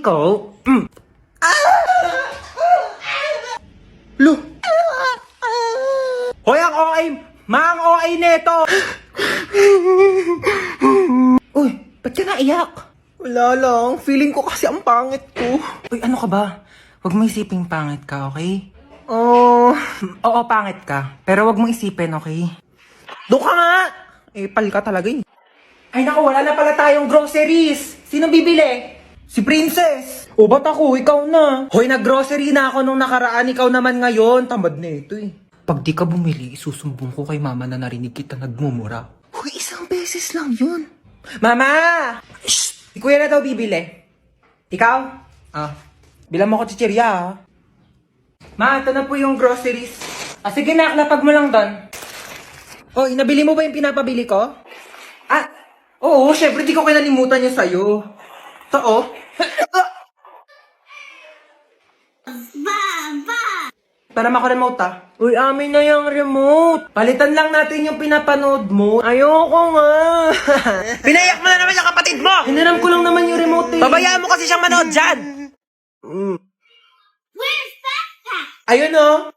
ko. Lo! Hoy, ang OA! Mang OA neto! Uy, ba't ka naiyak? Wala lang. Feeling ko kasi ang pangit ko. Uy, ano ka ba? Huwag mo isiping pangit ka, okay? Oh, Oo, pangit ka. Pero huwag mo isipin, okay? doon ka nga. Pal ka talaga eh. Ay naku, wala na pala tayong groceries. Sino bibili? Si Princess. O ba't ako? Ikaw na. Hoy, nag-grocery na ako nung nakaraan. Ikaw naman ngayon. Tamad na ito eh. Pag di ka bumili, isusumbong ko kay mama na narinig kita nagmumura. Hoy, isang beses lang yun. Mama! Shh! Si kuya na daw bibili. Ikaw? Bilang mo ko chichirya, ha? Ma, ito na po yung groceries. Sige na, lapag mo lang doon. Hoy, nabili mo ba yung pinapabili ko? Oo, syempre di ko kinalimutan niya sa'yo. Ito, oh. Para mako-remote, Uy, amin na yung remote. Palitan lang natin yung pinapanood mo. Ayoko nga. Pinayak mo na naman yung kapatid mo! Hiniram ko lang naman yung remote, eh. Babayaan mo kasi siyang manood dyan! Ayun, oh.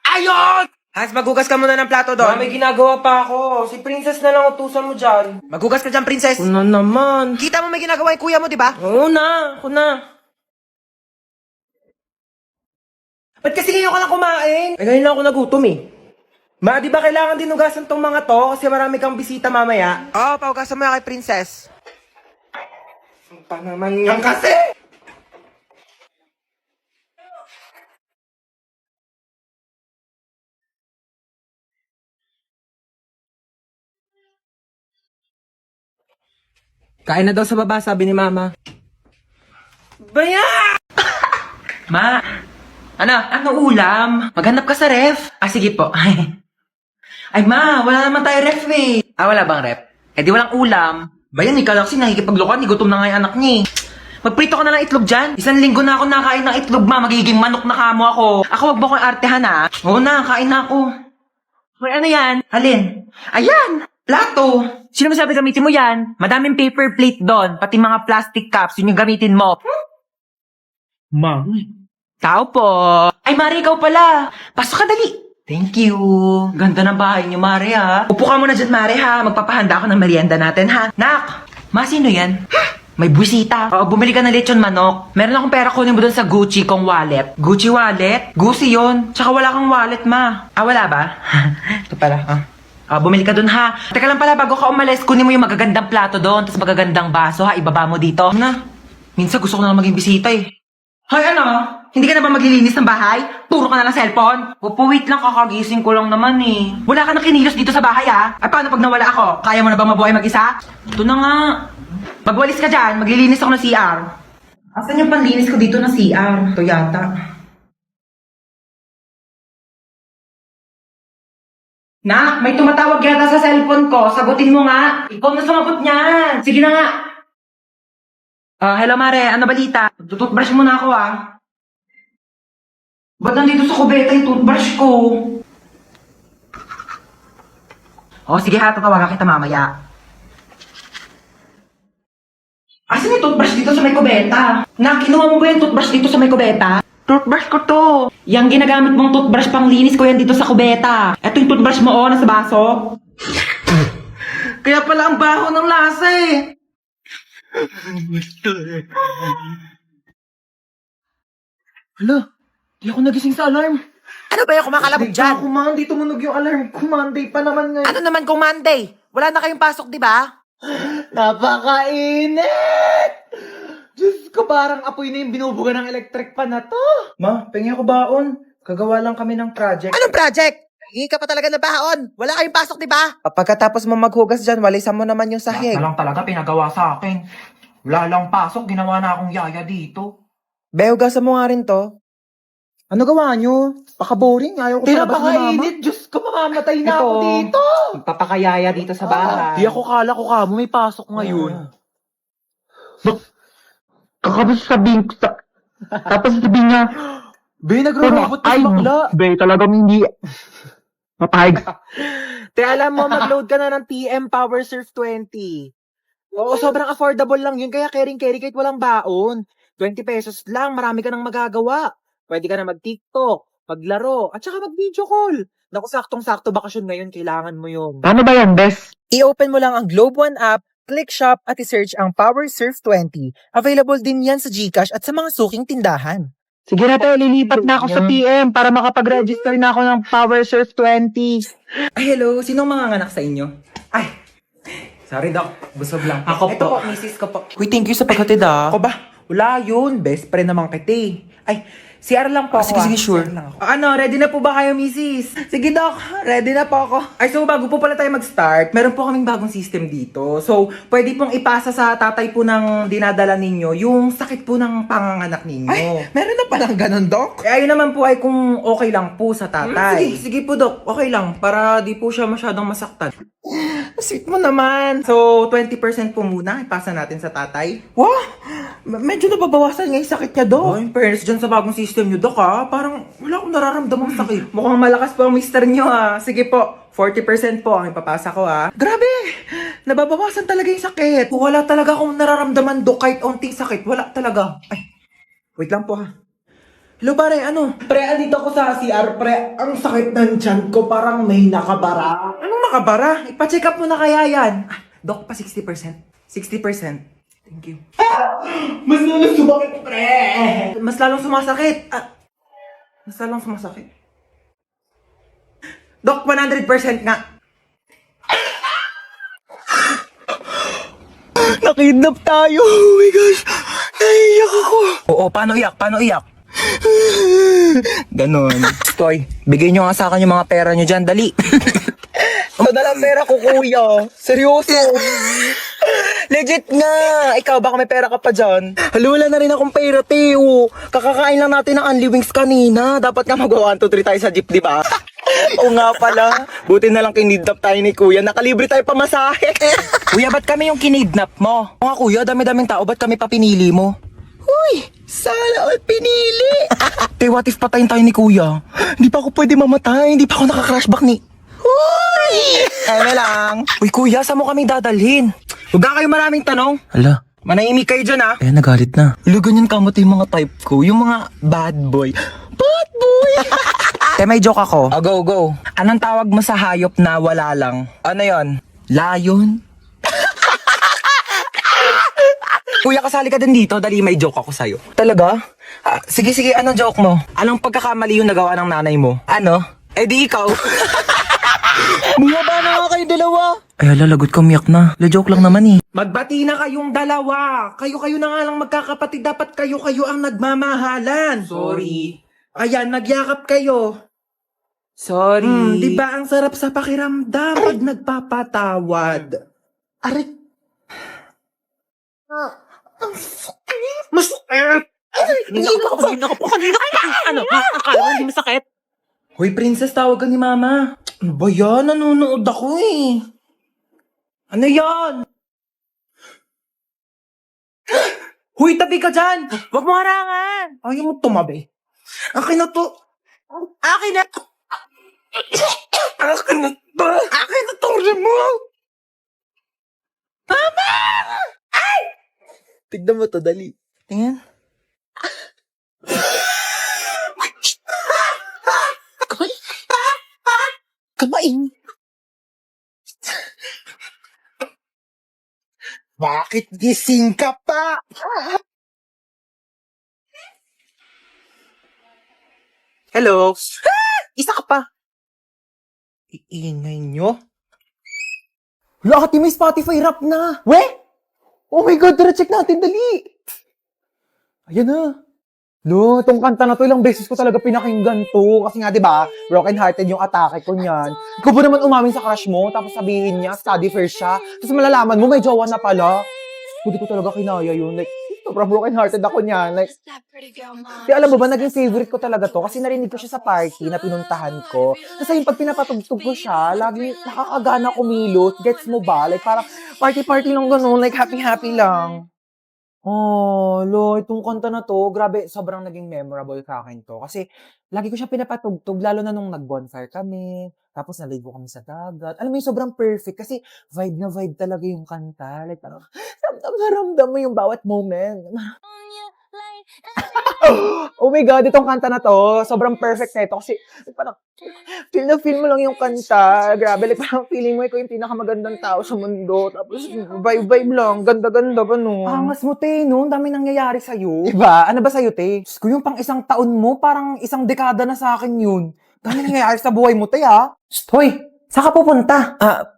Ayun! Hans, maghugas ka muna ng plato Ma, doon. may ginagawa pa ako. Si Princess na lang utusan mo dyan. Maghugas ka dyan, princess. Ano naman? Kita mo may ginagawa yung kuya mo, di ba? Oo na, ako na. Ba't kasi ngayon ka lang kumain? Ngayon lang ako nagutom eh. Ma, di ba kailangan dinugasan tong mga to? Kasi marami kang bisita mamaya. Oo, pahugasan mo yan kay princess. Pa naman yan kasi! Kain na daw sa baba, sabi ni Mama. Baya! Ma, ano ulam? Maghanap ka sa ref. Sige po. Ay ma, wala naman tayo ref eh. Wala bang ref? Di walang ulam. Bayan, ikaw lang kasi nakikipaglukan, gutom na nga yung anak niya eh. Magprito ka na lang itlog dyan. 1 linggo na ako nakain ng itlog, ma. Magiging manok na kamo ako. Ako, wag mo akong artehan, ha? Oo na, kain na ako. Hoy, ano yan? Alin? Ayan! Plato! Sino masabi gamitin mo yan? Madaming paper plate doon, pati mga plastic cups, yun yung gamitin mo. Ma. Tao po. Ay, Mari, ikaw pala. Pasok ka, dali. Thank you. Ganda ng bahay niyo, Mari, ha? Upo ka muna dyan, Mari, ha? Magpapahanda ako ng merienda natin, ha? Nak! Ma, sino yan? May busita. Oo, bumili ka ng lechon manok. Meron akong pera, kunin mo doon sa Gucci kong wallet. Gucci wallet? Gucci yon. Tsaka wala kang wallet, ma. Wala ba? Ito pala, bumili ka doon, ha? Teka lang pala, bago ka umalis, kunin mo yung magagandang plato doon, tapos magagandang baso, ha? Ibaba mo dito. Na, minsan gusto ko na lang maging bisita, eh. Hoy, ano? Hindi ka na ba maglilinis ng bahay? Puro ka na lang cellphone? Wait lang, kakagising ko lang naman eh. Wala ka na kinilos dito sa bahay ah. Ay, paano pag nawala ako? Kaya mo na ba mabuhay mag-isa? Ito na nga. Magwalis ka dyan, maglilinis ako ng CR. Asan yung panlinis ko dito ng CR? Ito yata. Nak, may tumatawag yata sa cellphone ko. Sagutin mo nga. Ikaw na sumagot niyan. Sige na nga. Hello Mare, ano balita? Tututbrush muna ako Ba't nandito sa kubeta yung toothbrush ko? Sige ha, tatawagan kita mamaya. Asan yung toothbrush dito sa may kubeta? Nak, kinuha mo ba yung toothbrush dito sa may kubeta? Toothbrush ko to. Yang ginagamit mong toothbrush pang linis ko yan dito sa kubeta. Ito yung toothbrush mo nasa baso. Kaya pala ang baho ng lasa eh. Hala, di ako nagising sa alarm. Ano ba yung kumakalabog dyan? Monday, tumunog yung alarm ko. Monday pa naman ngayon. Ano naman kung Monday? Wala na kayong pasok, di ba? Napakainit! Diyos ko, parang apoy na yung binubuga ng electric pan na to. Ma, pengi ako baon. Kagawa lang kami ng project. Anong project? Hingi ka pa talaga ng baon. Wala kayong pasok, di ba? Pagkatapos mo maghugas dyan, walisan mo naman yung sahig. Lang talaga pinagawa sa akin. Wala lang pasok, ginawa na akong yaya dito. Be, hugasan mo nga rin to. Ano gawa nyo? Paka-boring. Ayaw ko sa labas ni mama. Diyos ko, mamamatay na ako dito. Magpapakayaya dito sa bahay. Di ako kala ko ka mo may pasok ngayon. Kakabas sabihin ko sa... Tapos sabihin niya, Be, nagro-robot ka ay, bakla. be, talagang hindi... Mapahig. Te, alam mo, mag-load ka na ng TM PowerSurf 20. Oo, sobrang affordable lang yun. Kaya carry kahit walang baon. 20 pesos lang, marami ka nang magagawa. Pwede ka na mag-TikTok, maglaro, at saka mag-video call. Naku, saktong-sakto bakasyon ngayon, kailangan mo yun. Paano ba yan, bes? I-open mo lang ang Globe One app, click shop at i-search ang Power Surf 20. Available din yan sa GCash at sa mga suking tindahan. Sige na tayo, lilipat na ako sa PM para makapag-register na ako ng Power Surf 20. Ay, hello. Sinong mga anak sa inyo? Ay, sorry, Doc. Busog lang. Ako Ito po. po, misis ko po. Uy, thank you sa paghatid, ah. Ako ba? Wala yun. Best friend naman kita eh. Ay, CR lang po ako. sige, sure. CR lang ako. Ano, ready na po ba kayo, misis? Sige, Doc. Ready na po ako. Ay, so bago po pala tayo mag-start, meron po kaming bagong system dito. So, pwede pong ipasa sa tatay po ng dinadala ninyo yung sakit po ng panganganak ninyo. Ay, meron na palang ganun, Doc? Eh, ayun naman po ay kung okay lang po sa tatay. Sige, po, Dok. Okay lang. Para di po siya masyadong masaktan. Sweet mo naman. So, 20% po muna ipasa natin sa tatay. Wow! Medyo nababawasan nga yung sakit niya, Doc. Oh, in fairness dyan sa bagong system nyo, Dok, ha? Parang wala akong nararamdamang sakit. Mukhang malakas po ang mister nyo, ha? Sige po, 40% po ang ipapasa ko, ha? Grabe! Nababawasan talaga yung sakit. Wala talaga akong nararamdaman, Dok, kahit onting sakit. Wala talaga. Ay, wait lang po, ha? Hello, pare, ano? Pre, andito ako sa CR, pre. Ang sakit ng tiyan ko, parang may nakabara. Anong makabara? Ipa-check up mo na kaya yan. Ah, Dok, pa 60%. 60%. Thank you. Mas lalo sumakit, pre! Mas lalong sumasakit. Mas lalong sumasakit. Dok, 100% nga. Nakidnap tayo! Oh my gosh! Naiiyak ako! Oo, paano iyak? Paano iyak? Ganon. Toy, bigay nyo nga sa akin yung mga pera nyo dyan, dali. Ito na lang pera ko, kuya. Seryoso. Legit nga. Ikaw, baka may pera ka pa dyan. Halula na rin akong pera, Teo. Kakakain lang natin ng Unli Wings kanina. Dapat nga mag-1, 2, 3 tayo sa jeep, di ba? Oo nga pala. Buti na lang kinidnap tayo ni Kuya. Nakalibre tayo pamasahe. Kuya, ba't kami yung kinidnap mo? Mga Kuya, dami-daming tao. Ba't kami pa pinili mo? Uy, sana all pinili. Te, what if patayin tayo ni Kuya? Hindi pa ako pwede mamatay. Hindi pa ako naka-crashback ni... Uy! Eme lang. Uy, Kuya, saan mo kami dadalhin? Huwag na kayo maraming tanong. Hala. Manahimik kayo dyan, ha? Eh, nagalit na. Hala, ganyan kamot yung mga type ko. Yung mga bad boy. Bad boy! Te, may joke ako. Oh, go, go. Anong tawag mo sa hayop na wala lang? Ano yon? Lion? Kuya, kasali ka din dito. Dali, may joke ako sa'yo. Talaga? Sige, sige. Anong joke mo? Anong pagkakamali yung nagawa ng nanay mo? Ano? Eh di ikaw. Bumaba na nga kayo dalawa. Ay, lalagot ka, umiyak na. La-joke lang naman eh. Magbati na kayong dalawa. Kayo-kayo na nga lang magkakapatid. Dapat kayo-kayo ang nagmamahalan. Sorry. Ayan, nagyakap kayo. Sorry. Di ba ang sarap sa pakiramdam pag nagpapatawad? Aray. Masakit! Hindi ako kanina. Ano? Akala mo hindi masakit? Hoy, princess, tawagan ni mama. Ano ba yan? Nanonood ako eh. Ano yan? Huy, tabi ka dyan! Huwag mo harangan. Ayaw mo tumabi. Akin na to. Akin na. Akin na to. Akin na to, remote. Mama! Ay! Tignan mo to, dali. Tingnan. Kamain. Bakit gising ka pa? Hello? Isa ka pa. Iingay nyo? Wala ka, may Spotify rap na. We? Oh my God, tara check natin, dali. Ayan na. No, itong kanta na to, ilang beses ko talaga pinakinggan to. Kasi nga, di ba, broken hearted yung atake ko niyan. Ikaw ba naman umamin sa crush mo, tapos sabihin niya, study first siya. Tapos malalaman mo, may jowa na pala. Hindi ko talaga kinaya yun. Like, sobrang broken hearted ako niyan. Like, di alam mo ba, naging favorite ko talaga to. Kasi narinig ko siya sa party na pinuntahan ko. Kasi yung pag pinapatugtog ko siya, lagi nakakagana kumilos. Gets mo ba? Like, parang party-party lang ganun. Like, happy-happy lang. Oh, lo, itong kanta na to, grabe, sobrang naging memorable sa akin to. Kasi, lagi ko siya pinapatugtog, lalo na nung nag-bonfire kami, tapos naligo kami sa dagat. Alam mo yung sobrang perfect, kasi vibe na vibe talaga yung kanta. Like, parang, ramdam na ramdam mo yung bawat moment. Oh my God, itong kanta na to, sobrang perfect na ito. Kasi, parang, feel na feel mo lang yung kanta. Grabe, like, parang feeling mo ikaw yung pinakamagandang tao sa mundo. Tapos, vibe-vibe lang. Ganda-ganda ba, no? Angas mo, te, no? Ang dami nangyayari sa'yo. Diba? Ano ba sa'yo, te? Diyos ko, yung pang isang taon mo, parang isang dekada na sa akin yun. Dami nangyayari sa buhay mo, te, ha? Hoy, saan ka pupunta?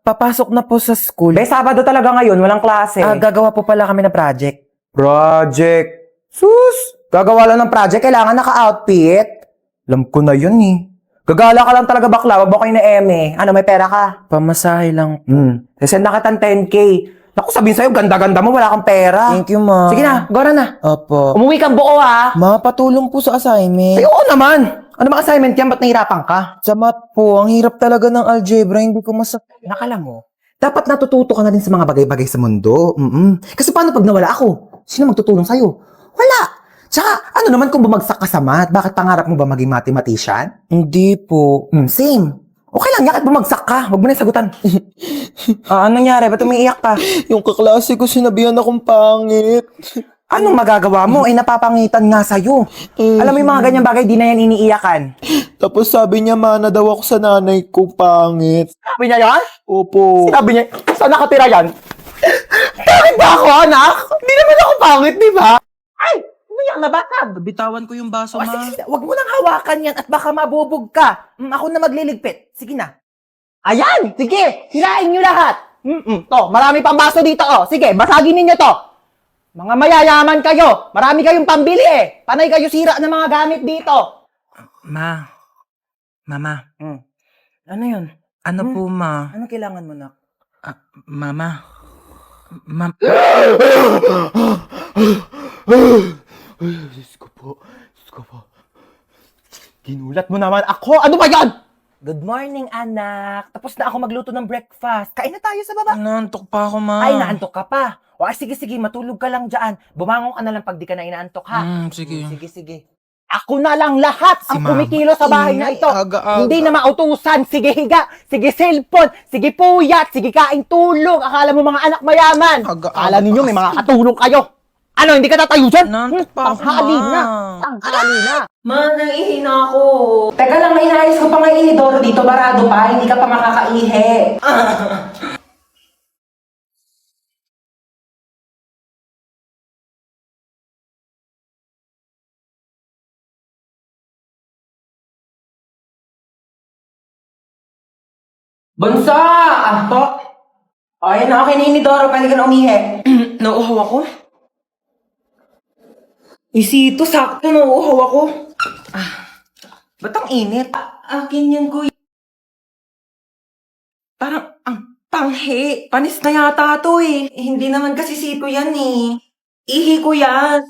Papasok na po sa school. Be, Sabado talaga ngayon, walang klase. Gagawa po pala kami ng project. Project. Sus! Gagawa lang ng project, kailangan naka-outfit. Alam ko na yun eh. Gagala ka lang talaga bakla, wag mo kayo na eme. Ano, may pera ka? Pamasahe lang. Send na kitang 10K. Naku, sabihin sa'yo, ganda-ganda mo, wala kang pera. Thank you, ma. Sige na, gora na. Opo. Umuwi kang buo ha. Ma, patulong po sa assignment. Ay, oo naman. Ano bang assignment yan? Ba't nahirapan ka? Sa math po, ang hirap talaga ng algebra, hindi ko Nakala mo, dapat natututo ka na din sa mga bagay-bagay sa mundo. Kasi paano pag nawala ako? Sino magtutulong sa'yo? Wala. Tsaka, ano naman kung bumagsak ka sa math? Bakit pangarap mo ba maging mathematician? Hindi po. Same. Okay lang yan, kahit bumagsak ka. Huwag mo na yung sagutan. Anong nangyari? Ba't umiiyak ka? Yung kaklase ko sinabihan akong pangit. Anong magagawa mo? Eh, napapangitan nga sa'yo. Alam mo yung mga ganyang bagay, di na yan iniiyakan. Tapos sabi niya, mana daw ako sa nanay ko pangit. Sabi niya yan? Opo. Sabi niya, saan nakatira yan? Bakit ba ako, anak? Hindi naman ako pangit, di ba? Ay! Umiyak na ba? Bitawan ko yung baso, O, sige, wag mo nang hawakan yan at baka mabubog ka. Ako na magliligpit. Sige na. Ayan! Sige! Hilain nyo lahat! To, marami pang baso dito, oh. Sige, basagin ninyo to. Mga mayayaman kayo. Marami kayong pambili eh. Panay kayo sira ng mga gamit dito. Mama, Ano yun? ano po, ma? Ano kailangan mo, nak? Mama. Diyos ko po. Ginulat mo naman ako. Ano ba yan? Good morning, anak. Tapos na ako magluto ng breakfast. Kain na tayo sa baba. Naantok pa ako, ma. Ay, naantok ka pa. O, sige, matulog ka lang dyan. Bumangon ka na lang pag di ka na inaantok, ha? Sige. Sige. Ako na lang lahat ang Mama. kumikilo sa bahay na ito. Aga-aga. Hindi na mautusan. Sige, higa. Sige, cellphone. Sige, puyat. Sige, kain tulog. Akala mo mga anak mayaman. Aga-aga Akala ninyo pa may mga kasi. katulong kayo. Ano, hindi ka tatayo dyan? Naantok pa ako, Tanghali ma. na. Tanghali na. Ma, nangihina ako. Teka lang, may inayos ko pa nga inidoro dito. Barado pa, hindi ka pa makakaihi. Bunso! Po? O, ayun na, okay na inidoro. Pwede ka na umihi. Nauuhaw ako? Isito, sakto, nauuhaw ako. Ba't ang init? Akin yan, kuya. Parang, ang panghi. Panis na yata to eh. Hindi naman kasi sito yan eh. Ihi ko yan.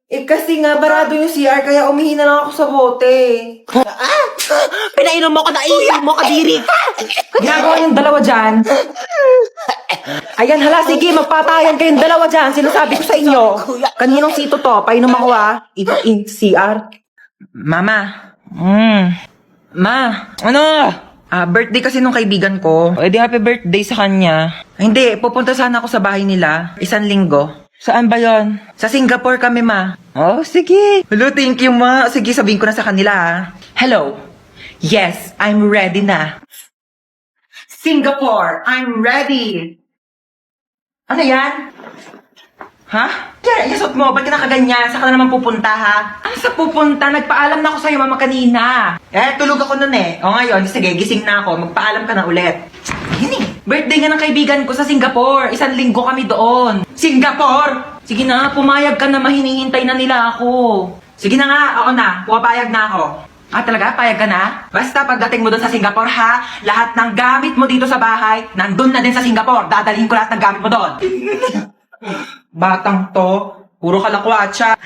Kasi nga, barado yung CR, kaya umihi na lang ako sa bote. Pinainom mo ko na iiyak mo, kadiri. Ginagawa yung dalawa dyan. Ayan, hala, sige, magpatayan kayong dalawa dyan. Sinasabi ko sa inyo. Kaninong sito to? Painom ako in CR. Mama. Ma. Ano? Birthday kasi nung kaibigan ko. Eh di happy birthday sa kanya. Hindi, pupunta sana ako sa bahay nila. 1 linggo. Saan ba yon? Sa Singapore kami, ma. Oh, sige. Hello, thank you, ma. Sige, sabihin ko na sa kanila, ha. Hello. Yes, I'm ready na. Singapore, I'm ready. Ano yan? Ha? Kaya, yasot mo, ba't ka nakaganyan? Saan ka na naman pupunta, ha? Ano sa pupunta? Nagpaalam na ako sa'yo, mama, kanina. Tulog ako nun eh. O ngayon, sige, gising na ako. Magpaalam ka na ulit. Yun eh. Birthday nga ng kaibigan ko sa Singapore. 1 linggo kami doon. Singapore! Sige na, pumayag ka na, mahinihintay na nila ako. Sige na nga, ako na. Pumapayag na ako. Talaga? Payag ka na? Basta pagdating mo doon sa Singapore, ha? Lahat ng gamit mo dito sa bahay, nandun na din sa Singapore. Dadalhin ko lahat ng gamit mo doon. Batang to, puro kalakwatsa.